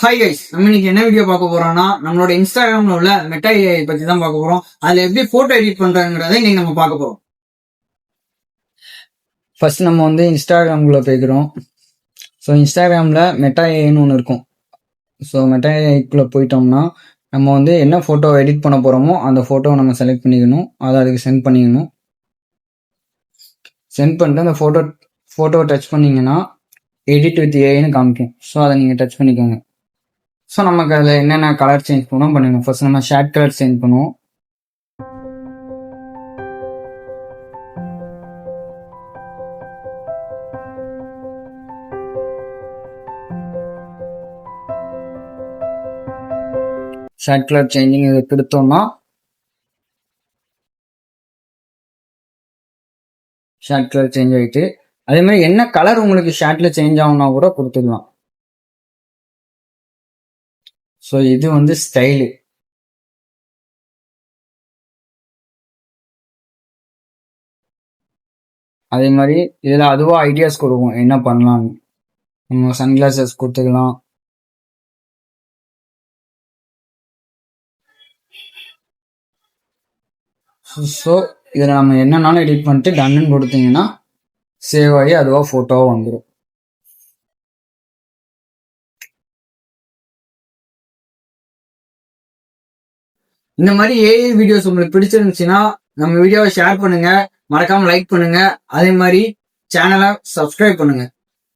Hi guys, நம்ம இன்னைக்கு என்ன வீடியோ பார்க்க போறோம்னா நம்மளோட இன்ஸ்டாகிராம்ல உள்ள மெட்டா ஏஐ பத்தி தான் பார்க்க போறோம். அதுல எப்படி போட்டோ எடிட் பண்றாங்கிறத இன்னைக்கு நம்ம பார்க்க போறோம். ஃபர்ஸ்ட் நம்ம வந்து இன்ஸ்டாகிராம்குள்ள போய்க்கிறோம். ஸோ இன்ஸ்டாகிராம்ல மெட்டா ஏஐன்னு ஒன்று இருக்கும். ஸோ மெட்டா ஏஐக்குள்ள போயிட்டோம்னா நம்ம வந்து என்ன போட்டோ எடிட் பண்ண போறோமோ அந்த போட்டோவை நம்ம செலக்ட் பண்ணிக்கணும். அதை அதுக்கு சென்ட் பண்ணிக்கணும். சென்ட் பண்ணிட்டு அந்த போட்டோவை டச் பண்ணீங்கன்னா எடிட் வித் ஏஐன்னு காமிக்கும். ஸோ அதை நீங்கள் டச் பண்ணிக்கோங்க. ஸோ நமக்கு அதில் என்னென்ன கலர் சேஞ்ச் பண்ணணும். ஃபர்ஸ்ட் நம்ம ஷேட் கலர் சேஞ்ச் பண்ணுவோம். ஷேட் கலர் சேஞ்சிங் இதை கொடுத்தோம்னா ஷேட் கலர் சேஞ்ச் ஆகிட்டு அதே மாதிரி என்ன கலர் உங்களுக்கு ஷேட்ல சேஞ்ச் ஆகும்னா கூட கொடுத்துக்கலாம். ஸோ இது வந்து ஸ்டைலு. அதே மாதிரி இதில் அதுவாக ஐடியாஸ் கொடுக்கும் என்ன பண்ணலாம்னு. நம்ம சன்கிளாசஸ் கொடுத்துக்கலாம். ஸோ இதில் நம்ம என்னன்னாலும் எடிட் பண்ணிட்டு டன்னு கொடுத்தீங்கன்னா சேவ் ஆகி அதுவாக ஃபோட்டோவாக வந்துடும். இந்த மாதிரி ஏஐ வீடியோஸ் உங்களுக்கு பிடிச்சிருந்துச்சுன்னா நம்ம வீடியோவை ஷேர் பண்ணுங்க, மறக்காம லைக் பண்ணுங்க, அதே மாதிரி சேனலை சப்ஸ்கிரைப் பண்ணுங்க.